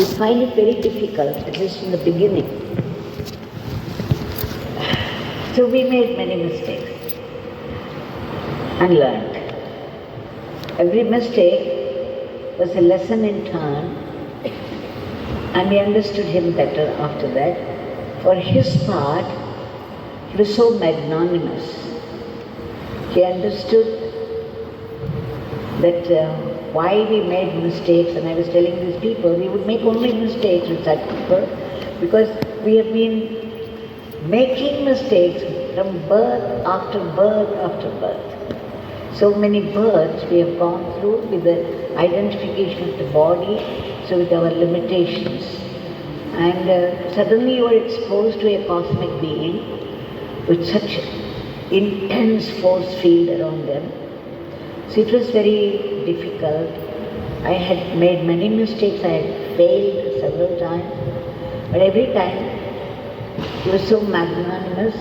we find it very difficult, at least in the beginning. So we made many mistakes and learned. Every mistake was a lesson in turn, and we understood him better after that. For his part, he was so magnanimous. He understood that why we made mistakes, and I was telling these people, we would make only mistakes with such people because we have been making mistakes from birth after birth after birth. So many births we have gone through with the identification of the body, so with our limitations. And suddenly you are exposed to a cosmic being with such intense force field around them. So it was very difficult. I had made many mistakes, I had failed several times, but every time he was so magnanimous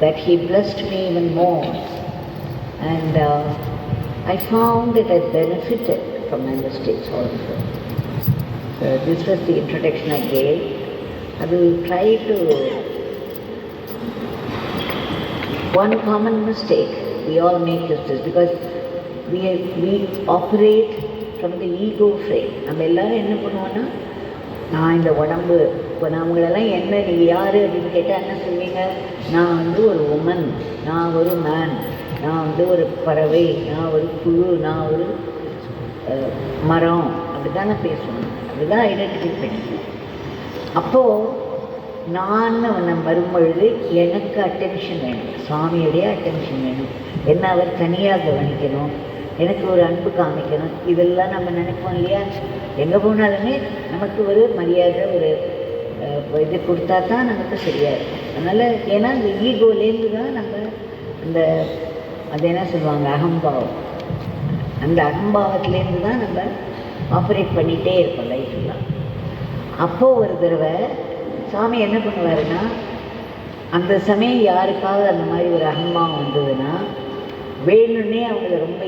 that he blessed me even more. And I found that I benefited from my mistakes also. So this was the introduction I gave. I will try to... One common mistake we all make is this, because we operate from the ego frame. நம்ம எல்லாரும் என்ன பண்ணுவோன்னா, நான் இந்த உடம்பு, இப்போ நம்மளெல்லாம் என்ன, நீங்கள் யார் அப்படின்னு கேட்டால் என்ன சொல்வீங்க? நான் வந்து ஒரு உமன், நான் ஒரு மேன், நான் வந்து ஒரு பறவை, நான் ஒரு புழு, நான் ஒரு மரம், அப்படி தானே பேசுவோம். அதுதான் ஐடென்டிஃபை பண்ணி. அப்போது நான் வரும்பொழுது எனக்கு அட்டென்ஷன் வேணும், சுவாமியுடைய அட்டென்ஷன் வேணும், என்ன அவர் தனியாக கவனிக்கணும், எனக்கு ஒரு அன்பு காமிக்கணும், இதெல்லாம் நம்ம நினைப்போம் இல்லையா? எங்கே போனாலுமே நமக்கு ஒரு மரியாதை, ஒரு இது கொடுத்தா தான் நமக்கு சரியாக இருக்கும். அதனால் ஏன்னா இந்த ஈகோலேருந்து தான் நம்ம இந்த அது என்ன சொல்லுவாங்க, அகம்பாவம், அந்த அகம்பாவத்துலேருந்து தான் நம்ம ஆப்ரேட் பண்ணிகிட்டே இருக்கோம் லைஃப்லாம். அப்போது ஒரு தடவை சாமி என்ன பண்ணுவாருன்னா, அந்த சமயம் யாருக்காவது அந்த மாதிரி ஒரு அகம்பாவம் வந்ததுன்னா வேணுன்னே அவங்கள ரொம்ப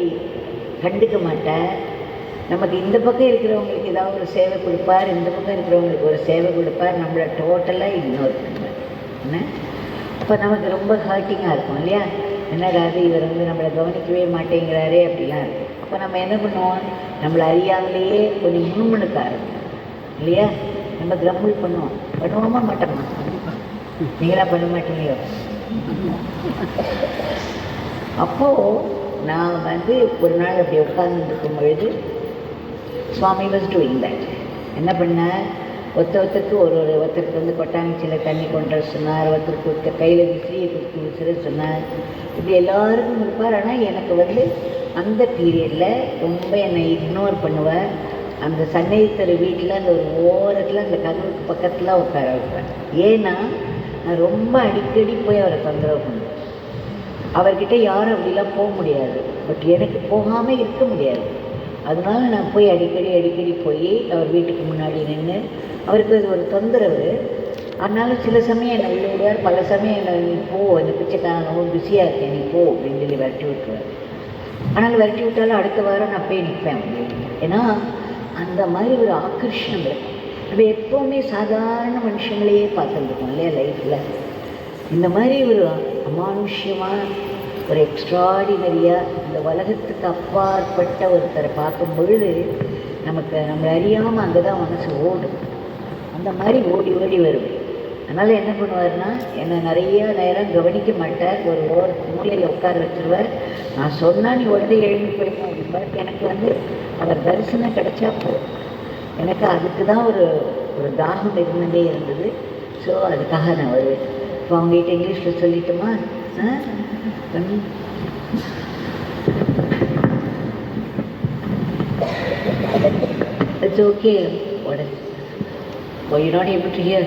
கண்டுக்க மாட்டார். நமக்கு இந்த பக்கம் இருக்கிறவங்களுக்கு ஏதாவது ஒரு சேவை கொடுப்பார், இந்த பக்கம் இருக்கிறவங்களுக்கு ஒரு சேவை கொடுப்பார், நம்மளை டோட்டலாக இக்னோர் பண்ணுவார். என்ன அப்போ நமக்கு ரொம்ப ஹர்ட்டிங்காக இருக்கும் இல்லையா? என்னடா அது, இவர் வந்து நம்மளை கவனிக்கவே மாட்டேங்கிறாரே அப்படிலாம் இருக்கும். அப்போ நம்ம என்ன பண்ணுவோம், நம்மளை அறியாமலேயே கொஞ்சம் முணுமுணுக்க ஆரம்பிக்கும் இல்லையா? நம்ம கிரம்பிள் பண்ணுவோமா மாட்டோமா? நீங்களாம் பண்ண மாட்டீங்களோ? அப்போது நான் வந்து ஒரு நாள் அப்படி உட்கார்ந்துருக்கும் பொழுது சுவாமி வாஸ் டூயிங் தட். என்ன பண்ணார், ஒருத்தருக்கு ஒருத்தருக்கு வந்து கொட்டாங்குச்சியில் தண்ணி கொண்டு வர சொன்னார், ஒருத்தருக்கு கையில் விசிறியை கொடுத்து விசிற சொன்னார். இப்படி எல்லாருக்கும் இருப்பார். ஆனால் எனக்கு வந்து அந்த பீரியடில் ரொம்ப என்னை இக்னோர் பண்ணுவார். அந்த சன்னதித்தர் வீட்டில் அந்த ஒரு ஓரத்தில் அந்த கதவுக்கு பக்கத்தில் உட்கார வைப்பேன். ஏன்னா நான் ரொம்ப அடிக்கடி போய் அவரை தொந்தரவு பண்ணுவேன். அவர்கிட்ட யாரும் அப்படிலாம் போக முடியாது, பட் எனக்கு போகாமல் இருக்க முடியாது. அதனால நான் போய் அடிக்கடி போய் அவர் வீட்டுக்கு முன்னாடி நின்று, அவருக்கு அது ஒரு தொந்தரவு. அதனால சில சமயம் என்னை உள்ள விடுவார், பல சமயம் என்னை நீ போ, இந்த பிச்சைக்காரன் ரொம்ப பிஸியாக இருக்கேன் நீ போ அப்படின்னு சொல்லி விரட்டி விட்டுருவார். ஆனால் விரட்டி விட்டாலும் அடுத்த வாரம் நான் போய் நிற்பேன். ஏன்னா அந்த மாதிரி ஒரு ஆக்கர்ஷணம் இருக்கும். நம்ம எப்போவுமே சாதாரண மனுஷங்களையே பார்த்துருக்கோம் இல்லையா லைஃப்பில். இந்த மாதிரி ஒரு அமானுஷ்யமாக, ஒரு எக்ஸ்ட்ராடினரியாக, இந்த உலகத்துக்கு அப்பாற்பட்ட ஒருத்தரை பார்க்கும் பொழுது நம்மளை அறியாமல் அங்கே தான் மனசு ஓடும். அந்த மாதிரி ஓடி வரும். அதனால் என்ன பண்ணுவார்னா, என்னை நிறைய நேரம் கவனிக்க மாட்டார், ஒரு மூலையில் உட்கார வச்சுருவார். நான் சொன்னால் நீ உடனே எழுந்து போயிடணும் அப்படின்பார். எனக்கு வந்து அவர் தரிசனம் கிடைச்சா போதும். எனக்கு அதுக்கு தான் ஒரு தாகம் இருந்துகிட்டே இருந்தது. ஸோ அதுக்காக நான் வருவேன். இப்போ அவங்ககிட்ட இங்கிலீஷில் சொல்லிட்டோமா? It's okay. What is? Oh, you're not able to hear?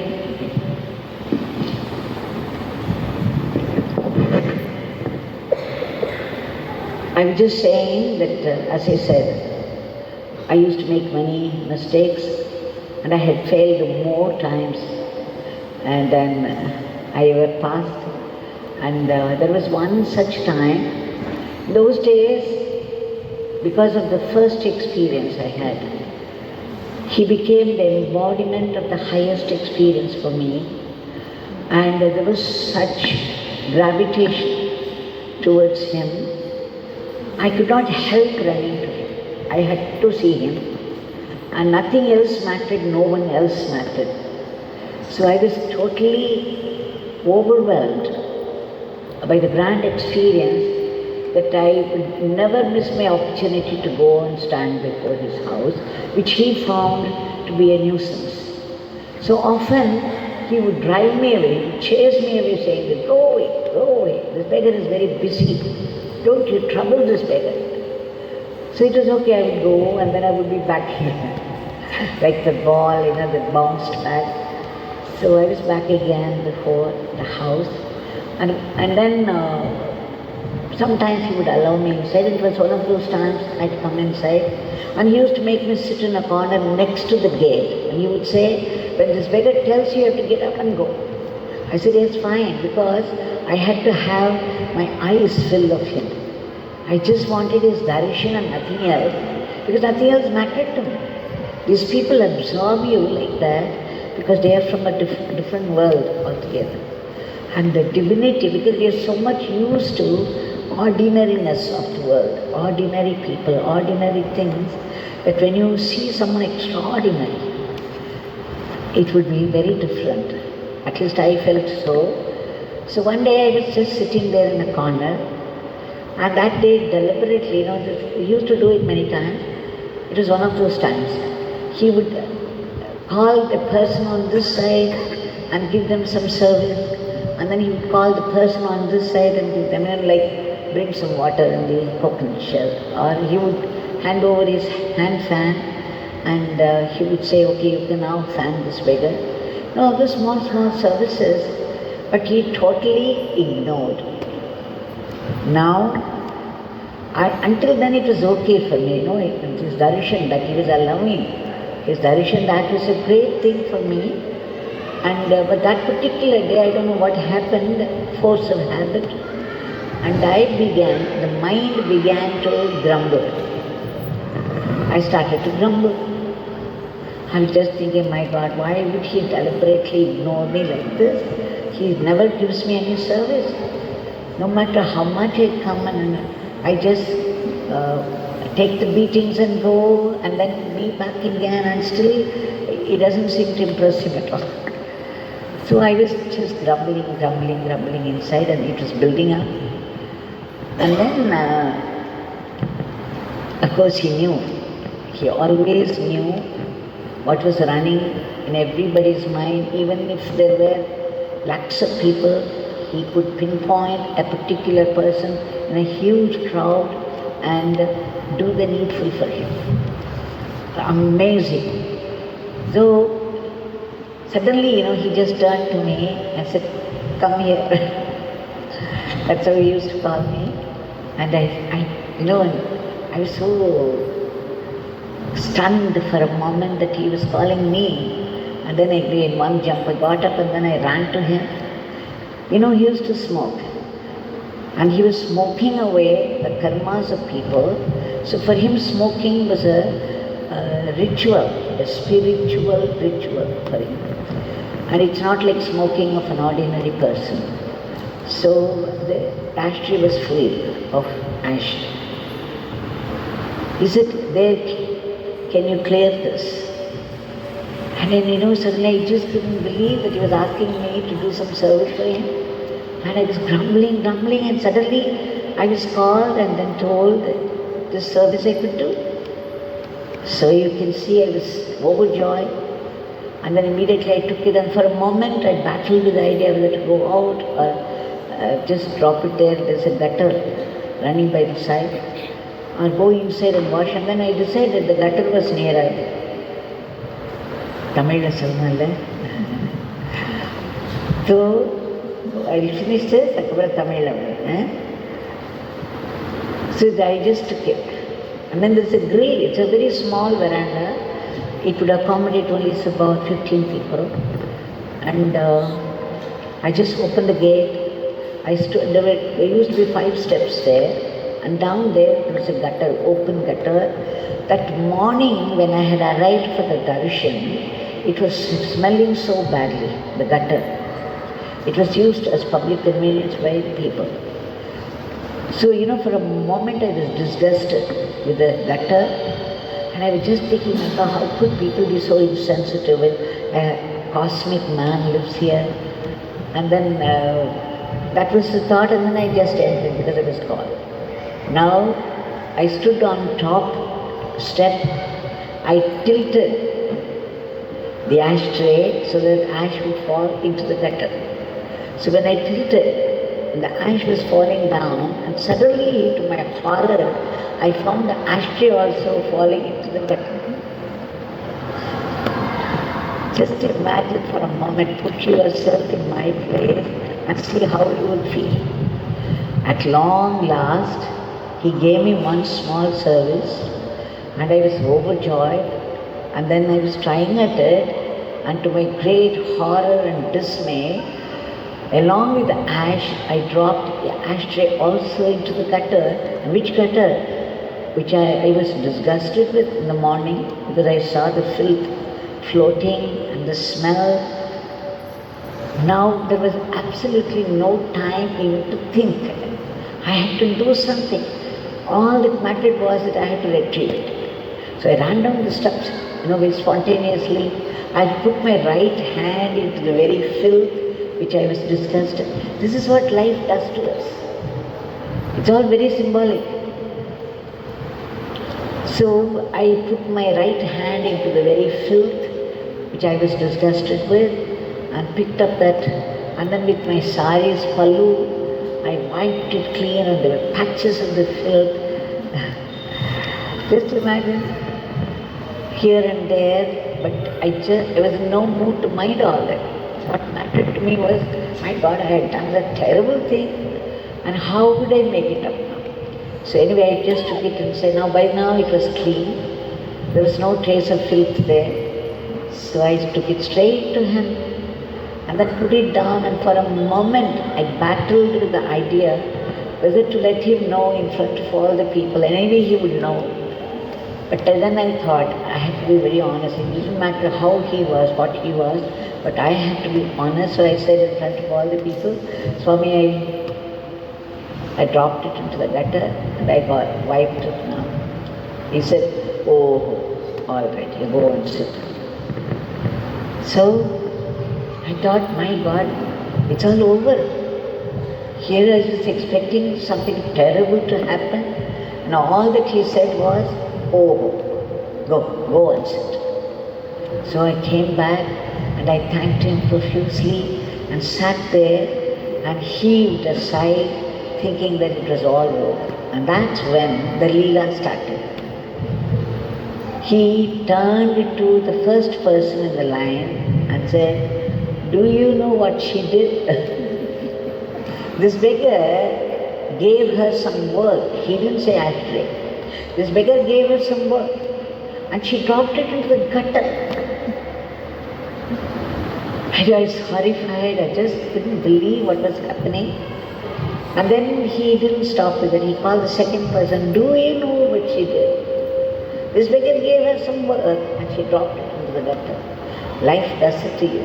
I was just saying that, as I said, I used to make many mistakes, and I had failed more times than I ever passed. And there was one such time. In those days, because of the first experience I had, He became the embodiment of the highest experience for me, and there was such gravitation towards him. I could not help running to him. I had to see him, and nothing else mattered, no one else mattered. So I was totally overwhelmed by the grand experience that I would never miss my opportunity to go and stand before his house, which he found to be a nuisance. So often he would drive me away, he would chase me away saying, go away, this beggar is very busy, don't you trouble this beggar. So it was okay, I would go and then I would be back here, like the ball, that bounced back. So I was back again before the house, and then sometimes he would allow me inside. It was one of those times I'd come inside, and he used to make me sit in a corner next to the gate. And he would say, when this beggar tells you, you have to get up and go. I said, yes, fine, because I had to have my eyes full of him. I just wanted his darshan and nothing else, because nothing else mattered to me. These people absorb you like that because they are from a different world altogether. And the divinity, because they are so much used to ordinariness of the world, ordinary people, ordinary things, that when you see someone extraordinary, it would be very different. At least I felt so. So one day I was just sitting there in a corner, and that day deliberately, he used to do it many times. It was one of those times. He would call the person on this side and give them some service, and then he would call the person on this side and give them, bring some water in the coconut shell. Or he would hand over his hand fan and he would say, okay, you can now fan this beggar. No, the small services, but he totally ignored. Now, until then it was okay for me, his darshan that he was allowing. His darshan, that was a great thing for me. And but that particular day, I don't know what happened, force of habit, and the mind began to grumble. I started to grumble. I was just thinking, my God, why would he deliberately ignore me like this? He never gives me any service. No matter how much I come and I just take the beatings and go and then be back again, and still it doesn't seem to impress him at all. So I was just grumbling inside, and it was building up. And then, of course, he knew. He always knew what was running in everybody's mind. Even if there were lakhs of people, he could pinpoint a particular person in a huge crowd and do the needful for him. Amazing. So, suddenly, he just turned to me and said, come here. That's how he used to call me. And I was so stunned for a moment that he was calling me. And then in one jump I got up and then I ran to him. He used to smoke. And he was smoking away the karmas of people. So for him, smoking was a ritual, a spiritual ritual for him. And it's not like smoking of an ordinary person. So the ashtray was full of ash. Is it there? Can you clear this? And then, suddenly I just couldn't believe that he was asking me to do some service for him. And I was grumbling, and suddenly I was called and then told that this service I could do. So you can see I was overjoyed. And then immediately I took it, and for a moment I battled with the idea whether to go out or just drop it there. There's a gutter running by the side, or go inside and wash. And then I decided the gutter was nearer. Tamil solnalla. So I finished this, Tamil. So I just took it. And then there's a grill. It's a very small veranda. It would accommodate only about 15 people. And I just opened the gate. There used to be 5 steps there. And down there was a gutter, open gutter. that morning when I had arrived for the darshan, it was smelling so badly, the gutter. It was used as public convenience by people. So, for a moment I was disgusted with the gutter, and I was just thinking, how could people be so insensitive when a cosmic man lives here? And then that was the thought, and then I just entered because I was called. Now I stood on top step, I tilted the ashtray so that ash would fall into the gutter. So when I tilted, the ash was falling down, and suddenly, to my horror, I found the ashtray also falling into the gutter. Just imagine for a moment, put yourself in my place and see how you would feel. At long last, he gave me one small service, and I was overjoyed. And then I was trying at it, and to my great horror and dismay, along with the ash, I dropped the ashtray also into the gutter. And which gutter? Which I was disgusted with in the morning, because I saw the filth floating and the smell. Now there was absolutely no time even to think. I had to do something. All that mattered was that I had to retrieve it. So I ran down the steps, very spontaneously. I put my right hand into the very filth which I was disgusted. This is what life does to us. It's all very symbolic. So I put my right hand into the very filth which I was disgusted with, and picked up that, and then with my sari's pallu, I wiped it clean, and there were patches of the filth. Just imagine, here and there, but I was in no mood to mind all that. What mattered to me was, my God, I had done that terrible thing, and how would I make it up now? So anyway, I just took it and said, by now it was clean. There was no trace of filth there. So I took it straight to him, and then put it down, and for a moment I battled with the idea whether to let him know in front of all the people, and anyway he would know. But then I thought, I had to be very honest. It didn't matter how he was, what he was, but I had to be honest. So I said in front of all the people, Swami, I dropped it into the gutter, and I wiped it now. He said, oh, all right, you go and sit. So I thought, my God, it's all over. Here I was expecting something terrible to happen, and all that he said was, oh, go and sit. So I came back, and I thanked him profusely, and sat there and heaved a sigh, thinking that it was all over. And that's when the Leela started. He turned to the first person in the line and said, do you know what she did? This beggar gave her some work. He didn't say ashtray. This beggar gave her some work, and she dropped it into the gutter. I was horrified. I just couldn't believe what was happening. And then he didn't stop with it. He called the second person, do you know what she did? This beggar gave her some work, and she dropped it into the gutter. Life does it to you.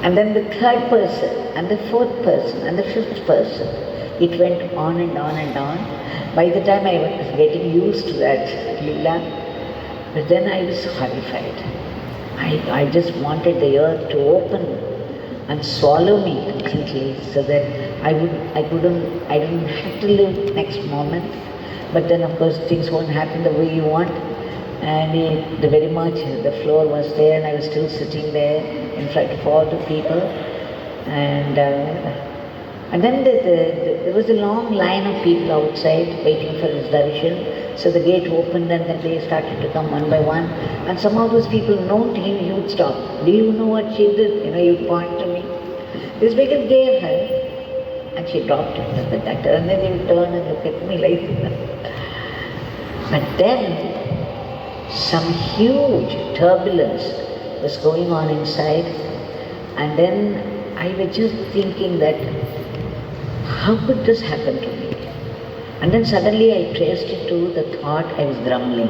And then the third person, and the fourth person, and the fifth person. It went on and on and on. By the time I was getting used to that Leela, but then I was horrified. I just wanted the earth to open and swallow me completely, so that I didn't have to live next moment. But then of course things won't happen the way you want. And the floor was there, and I was still sitting there in front of all the people. And then there was a long line of people outside waiting for his darshan. So the gate opened, and then they started to come one by one. And some of those people known to him, he would stop. Do you know what she did? He would point to me. This beggar gave her, and she dropped it into the gutter. And then they would turn and look at me like that. But then some huge turbulence was going on inside, and then I was just thinking that, how could this happen to me? And then suddenly I traced it to the thought I was grumbling.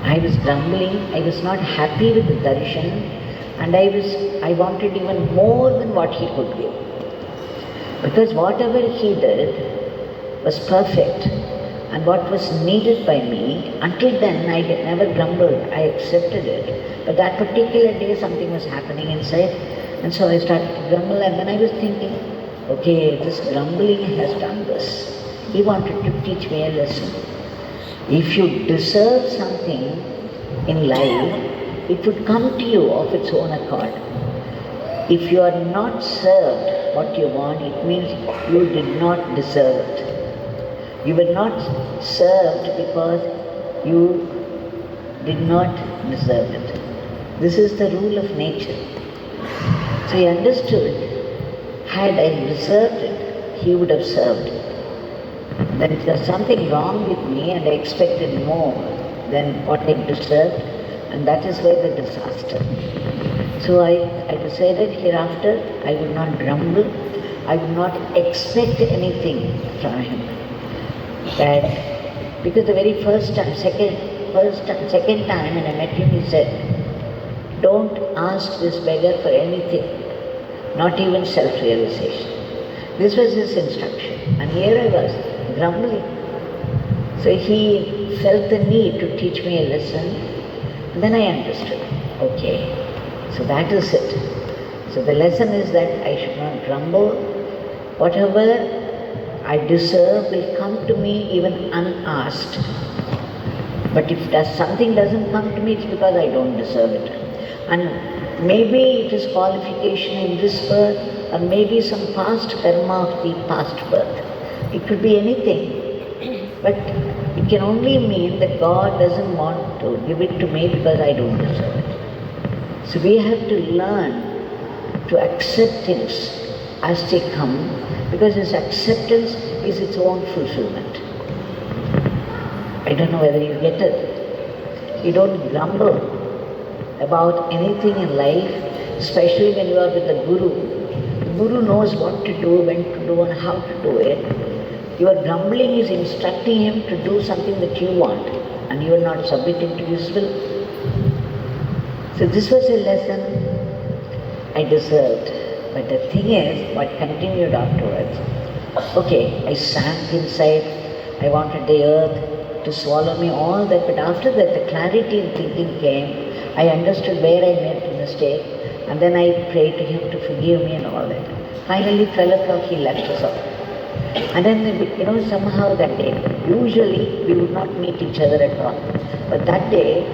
I was grumbling, I was not happy with the darshan, and I wanted even more than what he could give. Because whatever he did was perfect, and what was needed by me, until then I had never grumbled, I accepted it. But that particular day something was happening inside, and so I started to grumble, and then I was thinking, okay, this grumbling has done this. He wanted to teach me a lesson. If you deserve something in life, it would come to you of its own accord. If you are not served what you want, it means you did not deserve it. You were not served because you did not deserve it. This is the rule of nature. So he understood, had I deserved it, he would have served. Then there was something wrong with me and I expected more than what I deserved, and that is why the disaster. So I decided hereafter I would not grumble, I would not expect anything from him. That because the very first time, second time when I met him, he said, don't ask this beggar for anything, not even self-realization. This was his instruction, and here I was grumbling. So he felt the need to teach me a lesson, and then I understood. Okay, so that is it. So the lesson is that I should not grumble. Whatever I deserve will come to me even unasked. But if something doesn't come to me, it's because I don't deserve it. And maybe it is qualification in this birth, or maybe some past karma of the past birth. It could be anything. But it can only mean that God doesn't want to give it to me because I don't deserve it. So we have to learn to accept things as they come, because this acceptance is its own fulfillment. I don't know whether you get it. You don't grumble about anything in life, especially when you are with the Guru. The Guru knows what to do, when to do, and how to do it. Your grumbling is instructing him to do something that you want, and you are not submitting to his will. So this was a lesson I deserved. But the thing is, what continued afterwards, okay, I sank inside, I wanted the earth to swallow me, all that, but after that the clarity in thinking came, I understood where I made the mistake, and then I prayed to him to forgive me and all that. Finally, 12 o'clock he left us off. And then, somehow that day, usually we would not meet each other at all. But that day,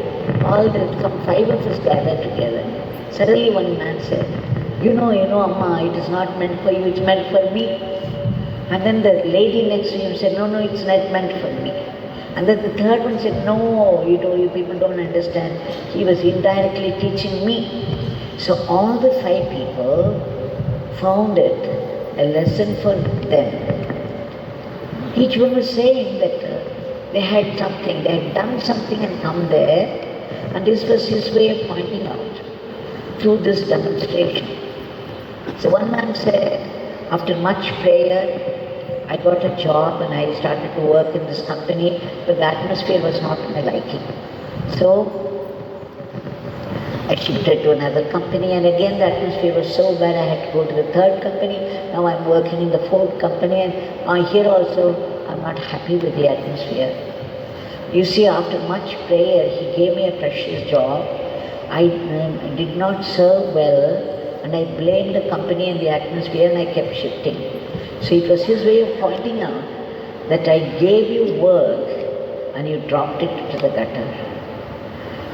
some 5 of us gathered together. Suddenly one man said, you know, Amma, it is not meant for you, it's meant for me. And then the lady next to him said, no, it's not meant for me. And then the third one said, no, you people don't understand. He was indirectly teaching me. So all the 5 people found it a lesson for them. Each one was saying that they had something, they had done something and come there, and this was his way of pointing out through this demonstration. So one man said, after much prayer, I got a job and I started to work in this company, but the atmosphere was not my liking. So I shifted to another company, and again the atmosphere was so bad I had to go to the 3rd company. Now I'm working in the 4th company, and here also I'm not happy with the atmosphere. You see, after much prayer, he gave me a precious job. I did not serve well, and I blamed the company and the atmosphere, and I kept shifting. So it was his way of pointing out that I gave you work and you dropped it to the gutter.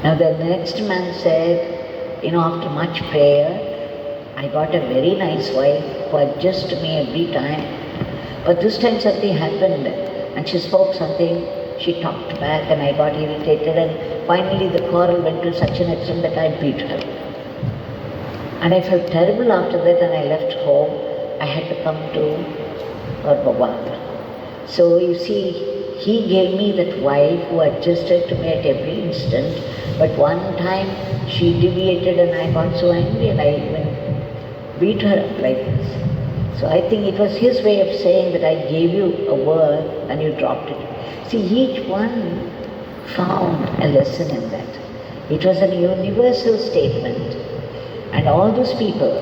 Now the next man said, after much prayer, I got a very nice wife who adjusted me every time. But this time something happened, and she spoke something, she talked back, and I got irritated, and finally the quarrel went to such an extent that I beat her. And I felt terrible after that, and I left home. I had to come to Bhagwan. So you see, he gave me that wife who adjusted to me at every instant, but one time she deviated and I got so angry and I even beat her up like this. So I think it was his way of saying that I gave you a word and you dropped it. See, each one found a lesson in that. It was a universal statement. And all those people,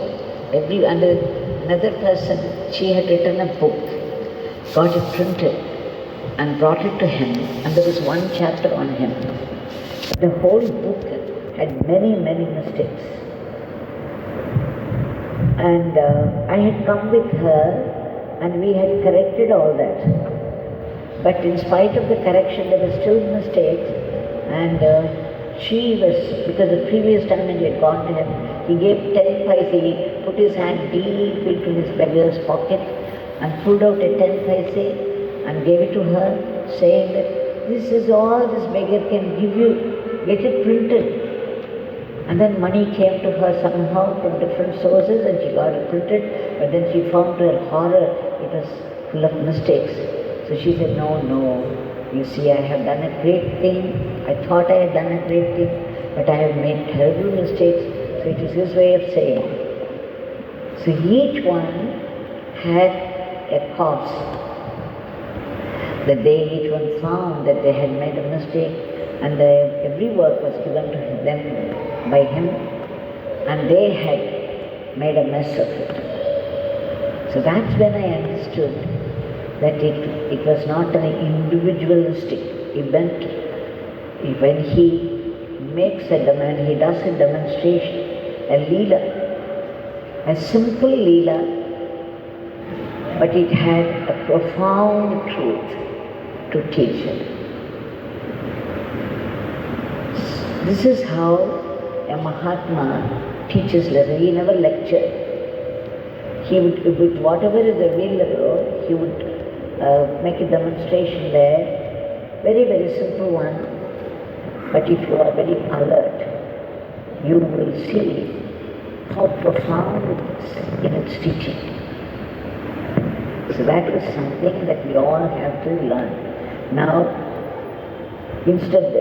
another person, she had written a book, got it printed and brought it to him, and there was one chapter on him. The whole book had many, many mistakes. And I had come with her and we had corrected all that. But in spite of the correction, there were still mistakes, and she was, because the previous time when he had gone to him, he gave 10 paise, he put his hand deep into his beggar's pocket and pulled out a 10 paise and gave it to her, saying that this is all this beggar can give you, get it printed. And then money came to her somehow from different sources and she got it printed, but then she found to her horror it was full of mistakes. So she said, no, you see, I have done a great thing. I thought I had done a great thing, but I have made terrible mistakes. So it is his way of saying. So each one had a cause. That each one found that they had made a mistake, and every work was given to them by him, and they had made a mess of it. So that's when I understood that it was not an individualistic event. When he makes a demand, he does a demonstration, a leela, a simple leela, but it had a profound truth to teach it. This is how a Mahatma teaches lesson. He never lectured. He would, with whatever is available, he would make a demonstration there, very, very simple one. But if you are very alert, you will see how profound it is in its teaching. So that is something that we all have to learn. Now, instead,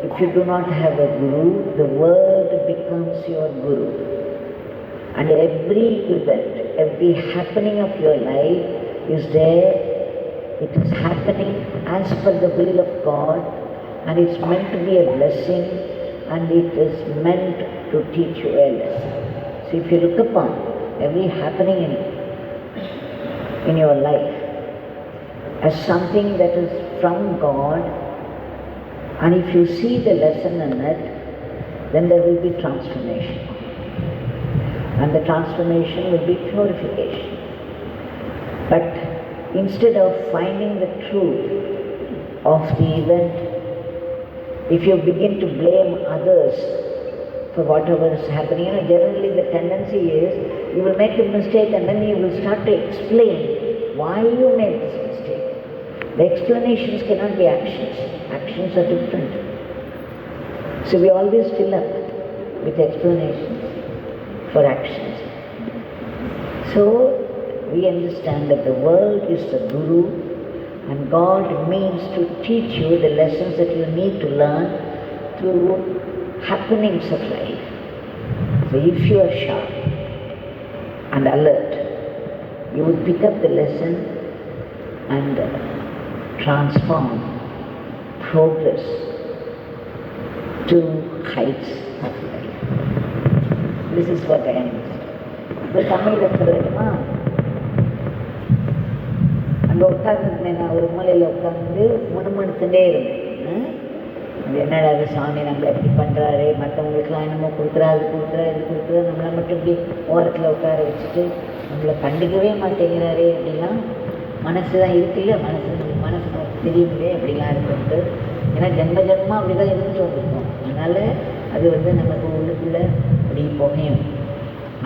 if you do not have a guru, the world becomes your guru. And every event, every happening of your life is there. It is happening as per the will of God, and it's meant to be a blessing, and it is meant to teach you a lesson. So if you look upon every happening in your life as something that is from God, and if you see the lesson in it, then there will be transformation. And the transformation will be purification. But instead of finding the truth of the event, if you begin to blame others for whatever is happening, generally the tendency is you will make a mistake and then you will start to explain why you made this mistake. The explanations cannot be actions. Actions are different. So we always fill up with explanations for actions. So we understand that the world is the guru, and God means to teach you the lessons that you need to learn through happenings of life. So if you are sharp and alert, you would pick up the lesson and transform, progress to heights of life. This is what I understand. இப்போ தமிழில் சொல்லணுமா, அங்கே உட்கார்ந்துருந்தேன், நான் ஒரு மூலையில் உட்காந்து முணுமுணுத்துட்டே இருந்தேன். அது என்னடா அது சாமி நம்மளை எப்படி பண்ணுறாரு, மற்றவங்களுக்குலாம் என்னமோ கொடுக்குறா, அது கொடுக்குறா, இது கொடுக்குறா, நம்மளை மட்டும் இப்படி ஓரத்தில் உட்கார வச்சுட்டு நம்மளை கண்டுக்கவே மாட்டேங்கிறாரே அப்படிலாம் மனசு தான் இருக்குல்ல, மனசு தெரியுமில்லே அப்படிலாம் இருக்குன்ட்டு. ஏன்னா ஜென்ம ஜென்மமாக அப்படி தான் இருந்துட்டு வந்துருக்கோம். அதனால் அது நமக்கு உள்ளுக்குள்ளே அப்படி புகையும்.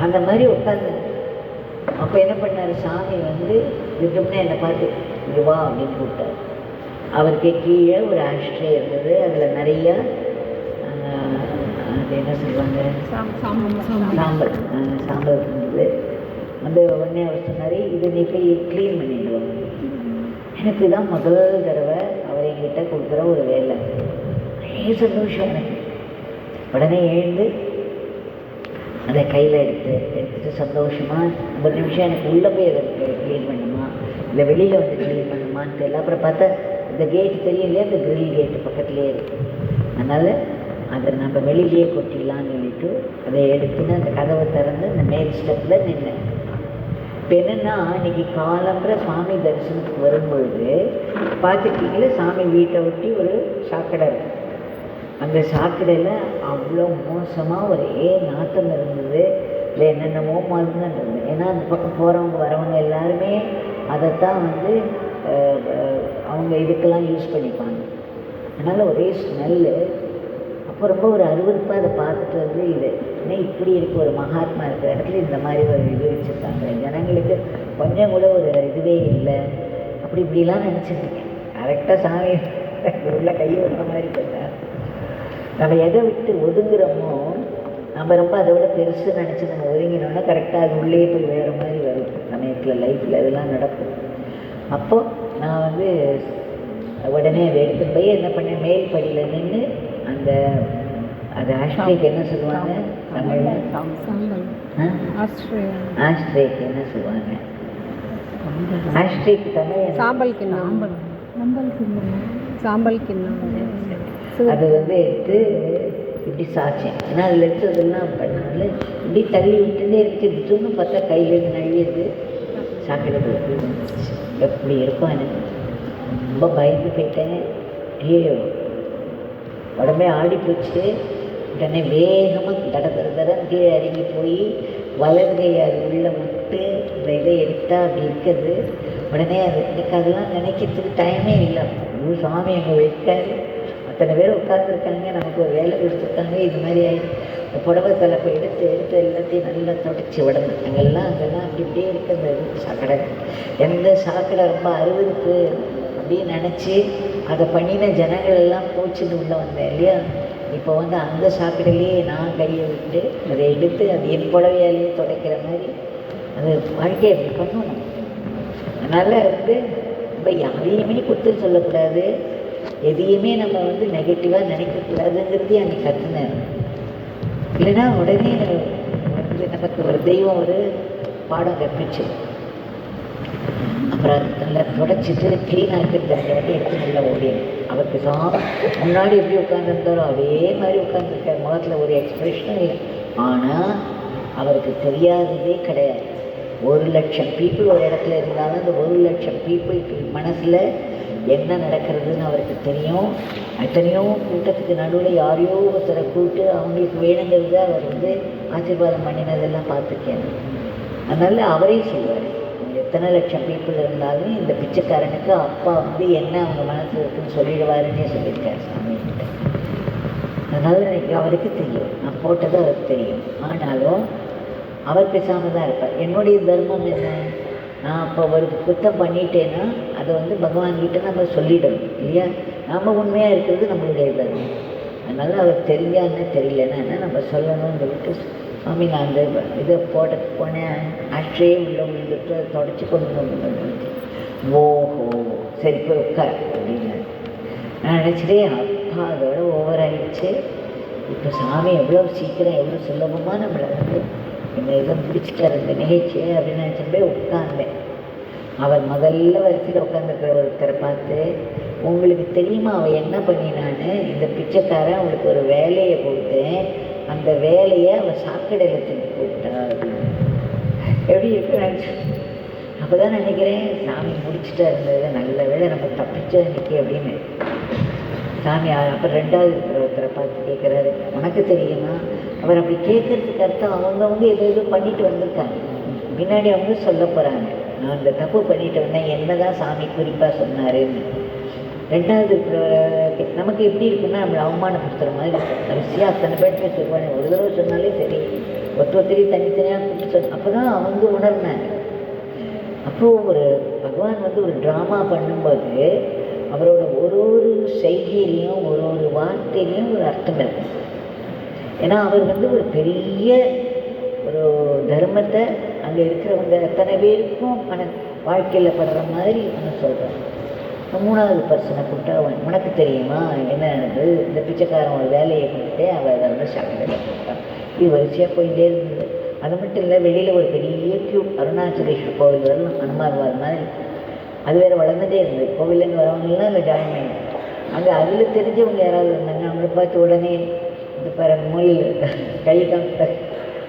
அந்த மாதிரி உட்காந்து அப்போ என்ன பண்ணார் சாமி, இதுக்குமே என்னை பார்த்து இங்கே வா அப்படின்னு கூப்பிட்டார். அவருக்கு கீழே ஒரு ஆஷ்ட்ரே இருந்தது, அதில் நிறையா அது என்ன சொல்லுவாங்க, சாம்பல் இருந்தது. உடனே அவர் சொன்னார், இதை நீ போய் க்ளீன் பண்ணிடுவாங்க. எனக்கு தான் முதல் தடவை அவர் என்கிட்ட கொடுக்குற ஒரு வேலை. நிறைய சந்தோஷம் எனக்கு. உடனே எழுந்து அதை கையில் எடுத்துட்டு சந்தோஷமாக ஒரு நிமிஷம் எனக்கு உள்ளே போய் அதை க்ளீன் பண்ணுமா இல்லை வெளியில் வந்து க்ளீன் பண்ணுமான்னு தெரியல. அப்புறம் பார்த்தா இந்த கேட்டு தெரியும் இல்லையா, அந்த கிரில் கேட்டு பக்கத்துலேயே இருக்குது. அதனால் அதை நம்ம வெளியிலேயே கொட்டிடலான்னு சொல்லிட்டு அதை எடுத்துன்னு அந்த கதவை திறந்து அந்த மேல் ஸ்டெப்பில் நின்னேன். இப்போ என்னென்னா இன்றைக்கி காலம்புற சாமி தரிசனத்துக்கு வரும்பொழுது பார்த்துருக்கீங்களே, சாமி வீட்டை ஒட்டி ஒரு சாக்கடை இருக்குது. அந்த சாக்கடையில் அவ்வளோ மோசமாக ஒரே நாற்றம் இருந்தது. இல்லை என்னென்னமோ மாதிரி தான் இருந்தது. ஏன்னா அந்த பக்கம் போகிறவங்க வரவங்க எல்லாருமே அதைத்தான் வந்து அவங்க இதுக்கெல்லாம் யூஸ் பண்ணிப்பாங்க. அதனால் ஒரே ஸ்மெல்லு. அப்போ ரொம்ப ஒரு அருவருப்பாக அதை பார்த்துட்டு வந்து இது ஏன்னா இப்படி இருக்குது, ஒரு மகாத்மா இருக்கிற இடத்துல இந்த மாதிரி ஒரு இது வச்சுருக்காங்க, ஜனங்களுக்கு கொஞ்சம் கூட ஒரு இதுவே இல்லை, அப்படி இப்படிலாம் நினச்சிருக்கேன். கரெக்டாக சாமி உள்ள கையை விடுற மாதிரி போயிட்டார். நம்ம எதை விட்டு ஒதுங்குறோமோ நம்ம ரொம்ப அதை விட பெருசு நினச்சி நம்ம ஒதுங்கினோன்னா கரெக்டாக அது உள்ளே போய் வேறு மாதிரி வரும் சமயத்தில், லைஃப்பில் இதெல்லாம் நடக்கும். அப்போது நான் வந்து உடனே அதை எடுத்து போய் என்ன பண்ணேன், மேல் படியில் நின்று அந்த அது ஆஸ்ட்ரேக்கு என்ன சொல்லுவாங்க தமிழில், ஆஸ்ட்ரேக்கு என்ன சொல்லுவாங்க, ஆஸ்ட்ரேக்கு தமிழ் சாம்பல் கிண்ணம், சாம்பல் கிண்ணம். அது வந்து எடுத்து இப்படி சாய்ச்சேன். ஏன்னா அதில் எடுத்ததெல்லாம் பண்ணால இப்படி தள்ளி விட்டுட்டே இருக்குதுன்னு பார்த்தா கையில் நழுவியது சாக்கடை போய் வந்துச்சு. எப்படி இருக்கும் எனக்கு ரொம்ப பயந்து போயிட்டேன். ஐயோ உடம்பே ஆடி போச்சு. உடனே வேகமாக தடன்னு கீழே இறங்கி போய் வலதுகை அது உள்ளே விட்டு இந்த இதை எடுத்தால் அப்படி இருக்குது. உடனே அது எனக்கு அதெல்லாம் நினைக்கிறதுக்கு டைமே இல்லை. சாமி அங்கே வைக்காது, அத்தனை பேர் உட்காந்துருக்காங்க, நமக்கு ஒரு வேலை கொடுத்துருக்காங்க. இது மாதிரி ஆகிடுச்சு. இந்த புடவை தலைப்பை எடுத்து எல்லாத்தையும் நல்லா தொடச்சி உடம்பு அங்கெல்லாம் அப்படி இப்படியே இருக்குது. அந்த சாக்கடை, எந்த சாக்கடை ரொம்ப அருவருக்கு அப்படின்னு நினச்சி அதை பண்ணின ஜனங்கள் எல்லாம் போச்சுன்னு உள்ளே வந்தேன் இல்லையா. இப்போ வந்து அந்த சாக்கடையிலேயே நான் கையை விட்டு அதை எடுத்து அது என் புடவையாலேயே துடைக்கிற மாதிரி அது வாழ்க்கையை அப்படி பண்ணணும். அதனால் வந்து இப்போ யாரையுமே குற்றம் சொல்லக்கூடாது, எதையுமே நம்ம வந்து நெகட்டிவாக நினைக்கக்கூடாதுங்கிறதையும் அன்றைக்கி கற்றுனேன். இல்லைன்னா உடனே வந்து நமக்கு ஒரு தெய்வம் ஒரு பாடம் கற்பிச்சு. அப்புறம் அது நல்லா தொடச்சிட்டு க்ளீனாக இருக்கிறத வந்து எடுத்து நல்லா ஓடிடும். அவருக்கு முன்னாடி எப்படி உட்காந்துருந்தாரோ அதே மாதிரி உட்காந்துருக்கார். முகத்தில் ஒரு எக்ஸ்ப்ரெஷனும் இல்லை. ஆனால் அவருக்கு தெரியாததே கிடையாது. 1,00,000 பீப்புள் ஒரு இடத்துல இருந்தாலும் அந்த 1,00,000 பீப்புளுக்கு மனசில் என்ன நடக்கிறதுன்னு அவருக்கு தெரியும். எத்தனையோ கூட்டத்துக்கு நடுவில் யாரையோ ஒருத்தரை கூப்பிட்டு அவங்களுக்கு வேணுங்கிறத அவர் வந்து ஆசீர்வாதம் பண்ணினதெல்லாம் பார்த்துருக்கேன். அதனால் அவரே சொல்லுவார், எத்தனை லட்சம் பீப்புள் இருந்தாலும் இந்த பிச்சைக்காரனுக்கு அப்பா வந்து என்ன அவங்க மனசில் இருக்குன்னு சொல்லிடுவாருன்னே சொல்லியிருக்காரு சாமிகிட்ட. அதனால் அவருக்கு தெரியும், நான் போட்டது அவருக்கு தெரியும். ஆனாலும் அவர் பேசாமல் தான் இருப்பார். என்னுடைய தர்மம் என்ன, நான் அப்போ அவருக்கு குத்தம் பண்ணிட்டேன்னா அதை வந்து பகவான்கிட்ட நம்ம சொல்லிடணும் இல்லையா. நாம் உண்மையாக இருக்கிறது நம்மளுடைய தர்மம். அதனால் அவர் தெரிஞ்சான்னு தெரியலன்னா என்ன நம்ம சொல்லணும்னு சொல்லிட்டு, சாமி நான் அந்த இதை போட்டதுக்கு போனேன், ஆஸ்ட்ரே உள்ள விழுந்துட்டு அதை தொடச்சி கொண்டு வந்து ஓஹோ சரி போய் உட்கார் அப்படின்னு நான் நினச்சிட்டே அப்பா அதோட ஓவர் ஆகிடுச்சு. இப்போ சாமி எவ்வளோ சீக்கிரம் எவ்வளோ சுலபமாக நம்மளை வந்து இந்த இதை முடிச்சுட்டார் இந்த நிகழ்ச்சியை அப்படின்னு நினச்சிட்டு போய் உட்கார்ந்தேன். அவர் முதல்ல வரிசையில் உட்காந்துருக்கிற ஒருத்தரை பார்த்து, உங்களுக்கு தெரியுமா அவள் என்ன பண்ணினான்னு, இந்த பிச்சைக்காரன் அவளுக்கு ஒரு வேலையை கொடுத்தேன், அந்த வேலையை அவள் சாக்கடையில் தூக்கி போட்டா அப்படின்னு. எப்படி இருக்கு நினச்சி அப்போ தான் நினைக்கிறேன் சாமி முடிச்சுட்டா இருந்தது, நல்ல வேலை நம்ம தப்பிச்சா இன்னைக்கு அப்படின்னு. சாமி அப்புறம் 2வது ஒருத்தரை பார்த்து கேட்குறாரு, உனக்கு தெரியுமா. அவர் அப்படி கேட்கறதுக்கு அர்த்தம் அவங்கவுங்க எதோ பண்ணிட்டு வந்திருக்காங்க, பின்னாடி அவங்க சொல்ல போகிறாங்க, நான் இந்த தப்பு பண்ணிட்டு வந்தேன், என்ன தான் சாமி குறிப்பாக சொன்னாருன்னு. 2வது நமக்கு எப்படி இருக்குன்னா நம்மளை அவமானப்படுத்துகிற மாதிரி இருக்கும். கடைசியாக அத்தனை பேர்கிட்ட சொல்லுவாங்க, ஒரு தடவை சொன்னாலே சரி, ஒருத்தரையும் தனித்தனியாக கூப்பிட்டு சொன்ன அப்போ தான் அவங்க உணர்னாங்க. அப்போது ஒரு பகவான் வந்து ஒரு ட்ராமா பண்ணும்போது அவரோட ஒரு செய்கையிலையும் ஒரு வார்த்தையிலையும் ஒரு அர்த்தம் இருக்கும். ஏன்னா அவர் வந்து ஒரு பெரிய ஒரு தர்மத்தை அங்கே இருக்கிறவங்க அத்தனை பேருக்கும் வாழ்க்கையில் படுற மாதிரி ஒன்று சொல்கிறார். 3வது பர்சனை கூப்பிட்டா, உனக்கு தெரியுமா என்ன நடந்தது, இந்த பிச்சைக்காரன் ஒரு வேலையை கொடுத்தே அவள் அதை வந்து சாக்கடையில் போட்டான், இது வரிசையாக போயிட்டே இருந்தது. அது மட்டும் இல்லை, வெளியில் ஒரு பெரிய கியூ, அருணாச்சலேஸ்வர் கோவில் வரணும், அனுமார் வர மாதிரி. அது வேறு வளர்ந்துட்டே இருந்தது. கோவிலேருந்து வரவங்கலாம் அதில் ஜாயின் பண்ணி அங்கே அதில் தெரிஞ்சவங்க யாராவது இருந்தாங்க. அவங்கள பார்த்து உடனே இது பாரு மூலையில் கை காமிட்ட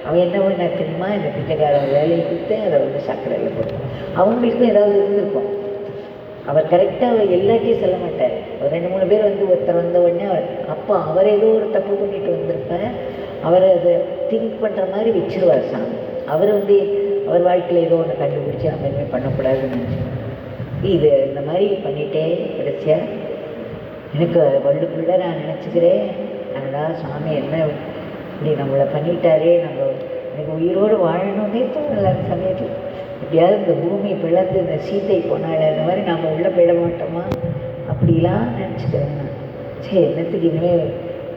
அவன் என்ன பண்ண தெரியுமா, இந்த பிச்சைக்காரன் வேலையை கொடுத்தேன், அதை வந்து சக்கரையில் போட்டேன். அவங்களுக்கும் ஏதாவது இருந்திருக்கும். அவர் கரெக்டாக எல்லாத்தையும் சொல்ல மாட்டார். ஒரு 2-3 பேர் வந்து ஒருத்தர் வந்த உடனே அப்போ அவர் ஏதோ ஒரு தப்பு பண்ணிட்டு வந்திருப்பேன், அவர் அதை திங்க் பண்ணுற மாதிரி வச்சிருவார் சாமி. அவர் வந்து அவர் வாழ்க்கையில் ஏதோ ஒன்று கண்டுபிடிச்சி நம்ம எதுவுமே பண்ணக்கூடாதுன்னு நினச்சி இது இந்த மாதிரி பண்ணிட்டே கடைசியாக எனக்கு வள்ளுக்குள்ளே நான் நினச்சிக்கிறேன், என்னடா சாமி என்ன இப்படி நம்மளை பண்ணிட்டாரே, நம்ம எனக்கு உயிரோடு வாழணுன்னே தோணலை அந்த சமயத்தில். எப்படியாவது இந்த பூமி பிளந்து இந்த சீத்தை போனால அந்த மாதிரி நாம் உள்ளே போயிட மாட்டோமா அப்படிலாம் நினச்சிக்கிறேன் நான். சரி என்னத்துக்கு இனிமேல்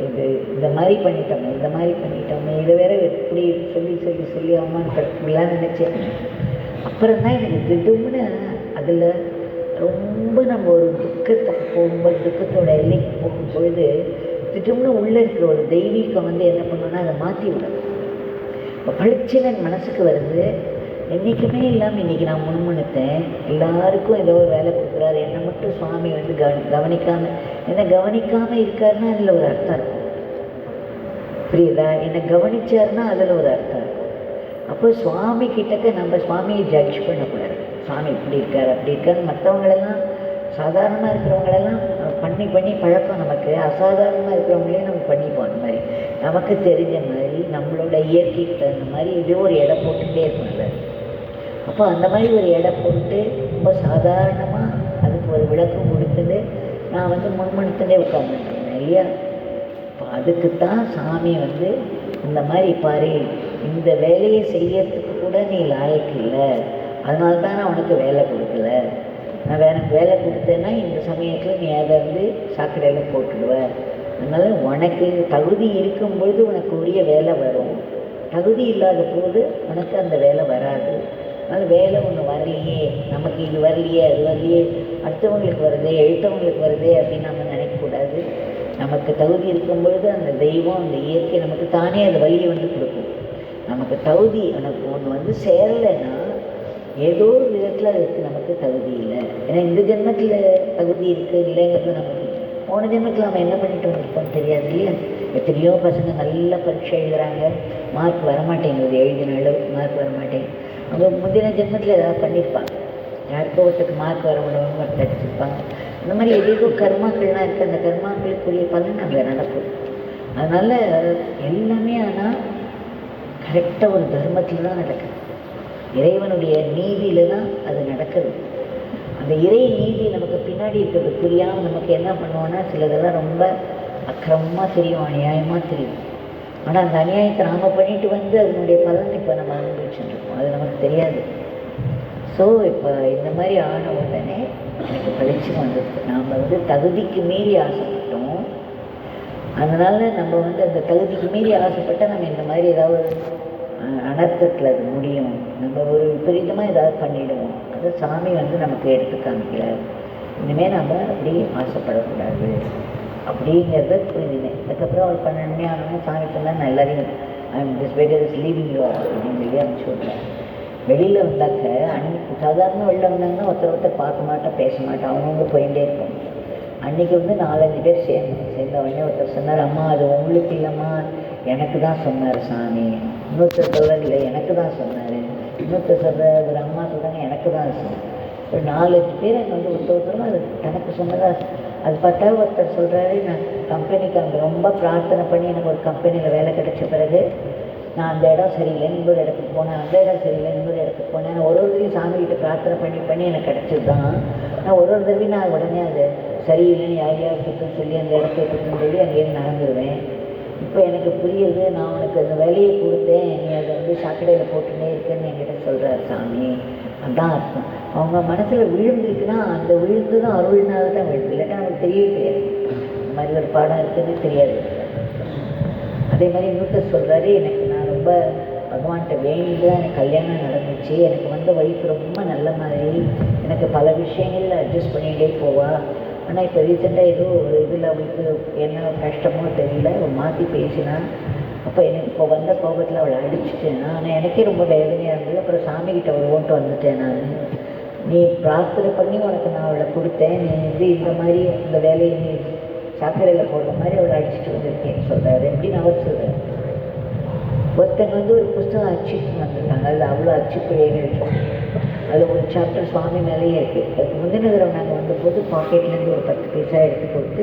இது இந்த மாதிரி பண்ணிட்டோமே இதை வேற எப்படி சொல்லி அவமானப்படுத்தலாம் நினச்சேன். அப்புறம் தான் எனக்கு திடும்னு அதில் ரொம்ப நம்ம ஒரு துக்கத்துக்கு போகும்போது, துக்கத்தோட எல்லைக்கு போகும்பொழுது திடும்னு உள்ளே இருக்கிற ஒரு தெய்வீகம் வந்து என்ன பண்ணணும்னா அதை மாற்றி விடும். இப்போ பளிச்சுன்னு மனசுக்கு வருது. என்றைக்குமே இல்லாமல் இன்றைக்கி நான் முன்முணுத்தேன், எல்லாருக்கும் ஏதோ ஒரு வேலை கொடுக்குறாரு, என்னை மட்டும் சுவாமி வந்து என்னை கவனிக்காமல் இருக்காருன்னா அதில் ஒரு அர்த்தம் இருக்கும். புரியுதா? என்னை கவனிச்சாருன்னா அதில் ஒரு அர்த்தம் இருக்கும். அப்போ சுவாமி கிட்டக்க நம்ம சுவாமியை ஜட்ஜ் பண்ணக்கூடாது. சுவாமி இப்படி இருக்கார் அப்படி இருக்காருன்னு மற்றவங்களெல்லாம் சாதாரணமாக இருக்கிறவங்களெல்லாம் பண்ணி பழக்கம். நமக்கு அசாதாரணமாக இருக்கிறவங்களையும் நம்ம பண்ணிப்போம். அந்த மாதிரி நமக்கு தெரிஞ்ச மாதிரி நம்மளோட இயற்கைக்கு தகுந்த மாதிரி இதே ஒரு எடை போட்டுகிட்டே இருக்கணும்ல. அப்போ அந்த மாதிரி ஒரு எடை போட்டு ரொம்ப சாதாரணமாக அதுக்கு ஒரு விளக்கம் கொடுத்துட்டு நான் வந்து முன்மணித்துட்டே உட்காந்துருக்கேன் இல்லையா. இப்போ அதுக்குத்தான் சாமி வந்து இந்த மாதிரி பாரு, இந்த வேலையை செய்யறதுக்கு கூட நீ லாயக்கு இல்லை, அதனால தான் நான் உனக்கு வேலை கொடுக்கல. நான் எனக்கு வேலை கொடுத்தேன்னா இந்த சமயத்தில் நீ அதை வந்து சாக்கடையில் போட்டுடுவேன். அதனால் உனக்கு தகுதி இருக்கும்பொழுது உனக்கு உரிய வேலை வரும், தகுதி இல்லாத போது உனக்கு அந்த வேலை வராது. அதனால் வேலை ஒன்று வரலையே, நமக்கு இது வரலையே அது வரலையே, அடுத்தவங்களுக்கு வருதே எழுத்தவங்களுக்கு வருதே அப்படின்னு நம்ம நினைக்கக்கூடாது. நமக்கு தகுதி இருக்கும்பொழுது அந்த தெய்வம் அந்த இயற்கை நமக்கு தானே அந்த வழியை வந்து கொடுக்கும். நமக்கு தகுதி எனக்கு ஒன்று வந்து சேரலைன்னா ஏதோ ஒரு விதத்தில் அதுக்கு நமக்கு தகுதி இல்லை. ஏன்னா இந்த ஜென்மத்தில் தகுதி இருக்குது இல்லைங்கிறது நமக்கு போன ஜென்மத்தில் நம்ம என்ன பண்ணிட்டு வந்திருக்கோம் தெரியாது இல்லையா. எத்தனையோ பசங்க நல்ல பரீட்சை எழுதுகிறாங்க, மார்க் வரமாட்டேங்குது, எழுதின அளவுக்கு மார்க் வரமாட்டேங்குது. அவங்க முந்தின ஜென்மத்தில் ஏதாவது பண்ணியிருப்பாங்க, யாருக்கோ ஒருத்தருக்கு மார்க் வர முடியும்னு ஒருத்தர் அடிச்சிருப்பாங்க. இந்த மாதிரி ஏதோ கர்மாக்கள்லாம் இருக்குது, அந்த கர்மாக்களுக்குரிய பலன் அங்கே நடக்கும். அதனால் எல்லாமே ஆனால் கரெக்டாக ஒரு தர்மத்தில் தான் நடக்குது, இறைவனுடைய நீதியில் தான் அது நடக்குது. அந்த இறை நீதி நமக்கு பின்னாடி இருக்கிறது புரியாமல் நமக்கு என்ன பண்ணுவோன்னா சிலதெல்லாம் ரொம்ப அக்கிரமமாக தெரியும், அநியாயமாக தெரியும். ஆனால் அந்த அநியாயத்தை நாம் பண்ணிட்டு வந்து அதனுடைய பலன் இப்போ நம்ம அனுபவிச்சுருக்கோம், அது நமக்கு தெரியாது. ஸோ இப்போ இந்த மாதிரி ஆன உடனே எனக்கு பளிச்சு வந்தது. நாம் வந்து தகுதிக்கு மீறி ஆசைப்பட்டோம், அதனால் நம்ம வந்து அந்த தகுதிக்கு மீறி ஆசைப்பட்டால் நம்ம இந்த மாதிரி ஏதாவது அனர்த்தத்தில் அது முடியும், நம்ம ஒரு விபரீதமாக ஏதாவது பண்ணிவிடுவோம். அதை சாமி வந்து நமக்கு எடுத்து காமிக்கிறார். இனிமேல் நம்ம அப்படி ஆசைப்படக்கூடாது அப்படிங்கிறத புரிஞ்சுனேன். அதுக்கப்புறம் ஒரு 12 மணி ஆனோம்னா சாமி சொன்னால் நான் எல்லாரையும் this beggar is leaving you அப்படின்னு சொல்லி அனுப்பிச்சி விட்றேன். வெளியில் வந்தாக்க அன்றைக்கி சாதாரண வெளில வந்தாங்கன்னா ஒருத்தர் பார்க்க மாட்டேன், பேச மாட்டேன், அவங்கவுங்க போயிட்டே இருப்போம். அன்றைக்கி வந்து 4-5 பேர் சேர்ந்த உடனே ஒருத்தர் சொன்னார், அம்மா அது உங்களுக்கு இல்லைம்மா, எனக்கு தான் சொன்னார் சாமி. இன்னொருத்தர் சொல்கிறார், இல்லை எனக்கு தான் சொன்னார். இன்னொருத்தர் சொல்கிற ஒரு அம்மா சொல்கிறாங்க, எனக்கு தான் சொன்னார். ஒரு 4-5 பேர் அங்கே வந்து ஒருத்தரும் அது தனக்கு சொன்னதா. அது பார்த்தா ஒருத்தர் சொல்கிறாரு, நான் கம்பெனிக்கு அங்கே ரொம்ப பிரார்த்தனை பண்ணி எனக்கு ஒரு கம்பெனியில் வேலை கிடைச்ச பிறகு நான் அந்த இடம் சரியில்லைன்னு இன்னொரு இடத்துக்கு போனேன், அந்த இடம் சரியில்லைன்னு இன்னொரு இடத்துக்கு போனேன். நான் ஒரு தடவையும் சாமிகிட்ட பிரார்த்தனை பண்ணி எனக்கு கிடச்சது தான். நான் ஒரு தடவையும் நான் உடனே அது சரியில்லைன்னு யாருக்குன்னு சொல்லி அந்த இடத்துக்குன்னு சொல்லி அங்கேயிருந்து நடந்துடுவேன். இப்போ எனக்கு புரியுது, நான் உனக்கு அந்த வேலையை கொடுத்தேன், நீ அதை வந்து சாக்கடையில் போட்டுன்னே இருக்குன்னு என்கிட்ட சொல்கிறார் சாமி. அதுதான் அர்த்தம். அவங்க மனசில் விழுந்துருக்குன்னா அந்த விழுந்து தான் அருள்னால தான் விழுது, இல்லைன்னா நமக்கு தெரியவே தெரியாது. இந்த மாதிரி ஒரு பாடம் இருக்குதுன்னு தெரியாது. அதே மாதிரி இன்னொருத்தர் சொல்கிறாரு, எனக்கு நான் ரொம்ப பகவான்கிட்ட வேண்டி தான் எனக்கு கல்யாணம் நடந்துச்சு, எனக்கு வந்த ஒய்ஃப் ரொம்ப நல்ல மாதிரி, எனக்கு பல விஷயங்களில் அட்ஜஸ்ட் பண்ணிகிட்டே போவா. ஆனால் இப்போ ரீசெண்டாக ஏதோ ஒரு இதில் அவளுக்கு என்ன கஷ்டமோ தெரியல, அவள் மாற்றி பேசினா அப்போ எனக்கு இப்போ வந்த கோபத்தில் அவளை அடிச்சுட்டேன். ஆனால் எனக்கே ரொம்ப வேதனையாக இருந்தது. அப்புறம் சாமிக்கிட்ட ஓட்டு வந்துட்டேன். நான் நீ பிரார்த்தனை பண்ணி உனக்கு நான் அவளை கொடுத்தேன், நீ இந்த மாதிரி இந்த வேலையை நீ சாக்கடையில் போடுற மாதிரி அவளை அடிச்சுட்டு வந்திருக்கேன்னு சொல்கிறாரு. எப்படின்னு அவர் சொல்கிறார். ஒருத்தங்க ஒரு புஸ்தகம் அச்சுட்டு வந்திருக்காங்க. அதில் அவ்வளோ அச்சுப்பிழைகள். அதில் ஒரு சாப்டர் சுவாமி மேலேயே இருக்குது. அதுக்கு முந்தின தடவை நாங்கள் வந்தபோது பாக்கெட்லேருந்து ஒரு 10 பைசா எடுத்து கொடுத்து,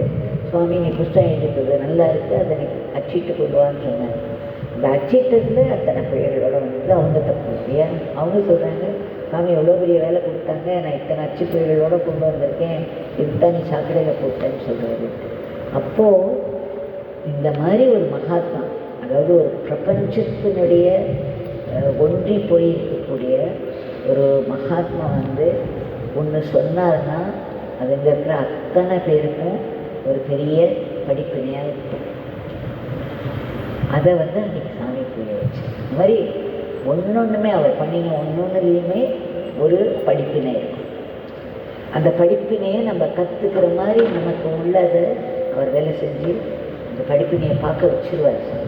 சுவாமி நீ புஸ்தகம் எடுக்கிறது நல்லா இருக்குது, அதை நீ அச்சிட்டு கொள்வான்னு சொன்னாங்க. அந்த அச்சிட்டத்தில் அத்தனை பிள்ளைகளோட வந்து அவங்க தப்பு இல்லையா? அவங்க சொல்கிறாங்க, சாமி எவ்வளோ பெரிய வேலை கொடுத்தாங்க, நான் இத்தனை அச்சு பிள்ளைகளோடு கொண்டு வந்திருக்கேன், இதுதான் நீ சாக்கடையில் போட்டேன்னு சொல்கிறாரு. அப்போது இந்த மாதிரி ஒரு மகாத்மா, அதாவது ஒரு பிரபஞ்சத்தினுடைய ஒன்றி போயிருக்கக்கூடிய ஒரு மகாத்மா ஒன்று சொன்னார்னா அதில் இருக்கிற அத்தனை பேருக்கும் ஒரு பெரிய படிப்பினையாக இருக்கும். அதை அன்றைக்கி சாமி புரிய வச்சு இந்த மாதிரி ஒன்றொன்றுமே அவர் பண்ணின ஒன்றொன்றுலேயுமே ஒரு படிப்பினை இருக்கும். அந்த படிப்பினையை நம்ம கற்றுக்கிற மாதிரி நமக்கு உள்ளதை அவர் வேலை செஞ்சு அந்த படிப்பினையை பார்க்க வச்சுருவார் சார்.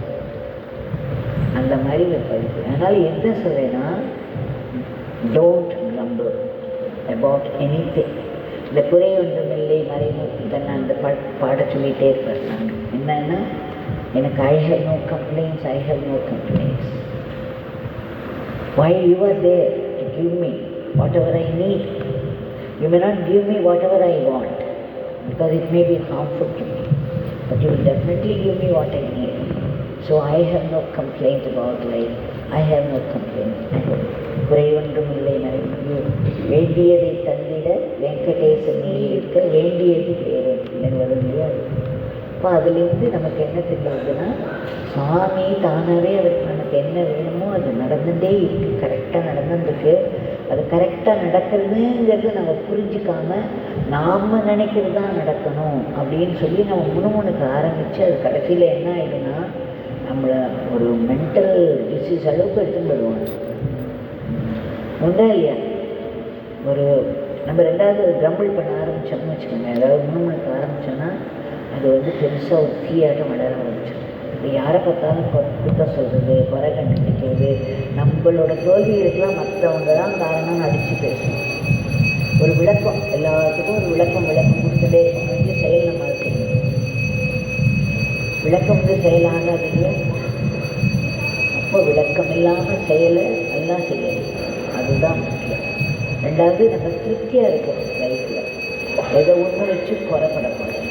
அந்த மாதிரி ஒரு படிப்பு. அதனால் என்ன சொல்கிறேன்னா, டோன்ட் grumble about anything. இந்த குறை ஒன்றுமில்லை மறைநோக்கி தான் அந்த பாட சொல்லிகிட்டே இருப்பார். நான் என்னன்னா, எனக்கு I have no complaints, I have no complaints. While you are there to give me whatever I need, you may not give me whatever I want because it may be harmful to me, but you will definitely give me what I need. So I have no complaint about life. I have no complaint. குறை ஒன்றும் இல்லை மறைவு வேண்டியதை தந்திட வெங்கடேசன் நீ இருக்க வேண்டியது வேறு வரும் இல்லையா? அப்போ அதுலேருந்து நமக்கு என்ன தெரியுதுன்னா, சுவாமி தானாகவே அவருக்கு நமக்கு என்ன வேணுமோ அது நடந்துகிட்டே இருக்குது, கரெக்டாக நடந்துருக்கு. அது கரெக்டாக நடக்கிறதுங்கிறது நம்ம புரிஞ்சிக்காமல் நாம் நினைக்கிறது தான் நடக்கணும் அப்படின்னு சொல்லி நம்ம முணுமுணுக்க ஆரம்பித்து அது கடைசியில் என்ன ஆகிடுன்னா நம்மளை ஒரு மென்டல் டிசீஸ் அளவுக்கு எடுத்துன்னு வருவாங்க. உண்டா இல்லையா? ஒரு நம்ம ரெண்டாவது கிரம்பிள் பண்ண ஆரம்பித்தோம்னு வச்சுக்கோங்க, அதாவது முணுமுணுக்க ஆரம்பித்தோன்னா அது பெருசாக ஒரு தீயாட்டம் வளர ஆரம்பிச்சோம். இப்போ யாரை பார்த்தாலும் குற்றம் சொல்கிறது, குறை கண்டுபிடிக்கிறது, நம்மளோட தோல்விகளுக்கெல்லாம் மற்றவங்க தான் காரணம்னு அடித்து பேசணும். ஒரு விளக்கம், எல்லாத்துக்கும் ஒரு விளக்கம் கொடுத்துட்டே இருக்கும். வந்து செயல் நம்ம செய்யணும். விளக்கம் செயலாகாதீங்க. அப்போ விளக்கம் இல்லாமல் செயலை எல்லாம் செய்யணும். அதுதான் முக்கியம். ரெண்டாவது நம்ம திருப்தியாக இருக்கும் லைஃப்பில். எதை ஒன்று வச்சு குறைப்படக்கூடாது.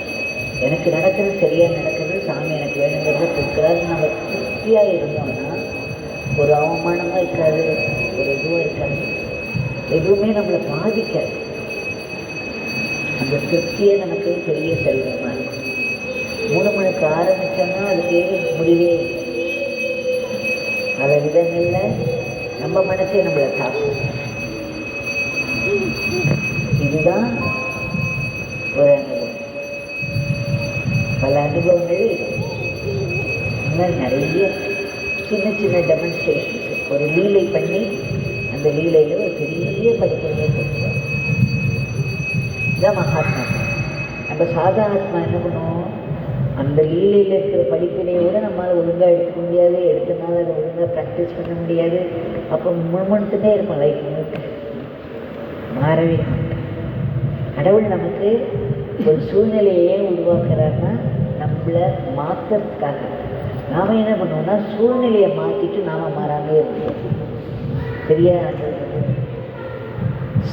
எனக்கு நடக்கிறது சரியாக நடக்கிறது, சாமி எனக்கு வேணுங்கிறத கொடுக்குறாரு. நம்ம திருப்தியாக இருந்தோம்னா ஒரு அவமானமாக இருக்காது, ஒரு இதுவும் இருக்காது, எதுவுமே நம்மளை பாதிக்காது. அந்த திருப்தியே நமக்கு பெரிய செல்வமாக இருக்கும். முணுமுணுக்க ஆரம்பித்தோம்னா அதுக்கு முடிவே இல்லை. பல விதங்களில் நம்ம மனசே நம்மளை தாக்கும். இதுதான் ஒரு அனுபவம். பல அனுபவங்கள் இன்னும் நிறைய சின்ன சின்ன டெமான்ஸ்ட்ரேஷன்ஸ் ஒரு லீலை பண்ணி அந்த லீலையில் ஒரு பெரிய படிப்பையே கொடுத்துருவோம். இதுதான் மகாத்மா. நம்ம சாதாரணமாக என்ன பண்ணுவோம், அந்த லீலையில் இருக்கிற படிப்பினையோடு நம்மளால் ஒழுங்காக எடுத்துக்க முடியாது, எடுத்தனால அதை ஒழுங்காக ப்ராக்டிஸ் பண்ண முடியாது. அப்போ முழுமணுத்துட்டே இருப்போம். லைஃப் முழுக்க மாறவே மாட்டோம். கடவுள் நமக்கு ஒரு சூழ்நிலையே உருவாக்குறாருன்னா நம்மளை மாற்றுறதுக்காக. நாம் என்ன பண்ணுவோம்னா சூழ்நிலையை மாற்றிட்டு நாம் மாறாமே இருப்போம். சரியா?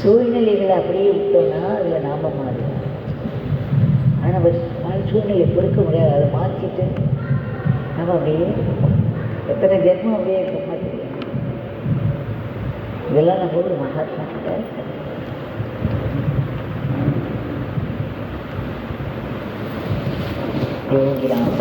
சூழ்நிலைகளை அப்படியே விட்டோம்னா அதில் நாம் மாறுவோம். ஆனால் நம்ம சூழ்நிலையை கொடுக்க முடியாது. அதை மாற்றிட்டு நம்ம அப்படியே எத்தனை ஜென்மம் அப்படியே இருக்க மாதிரி. இதெல்லாம் நம்ம ஒரு மகாத்மா கிட்ட யோகிராம்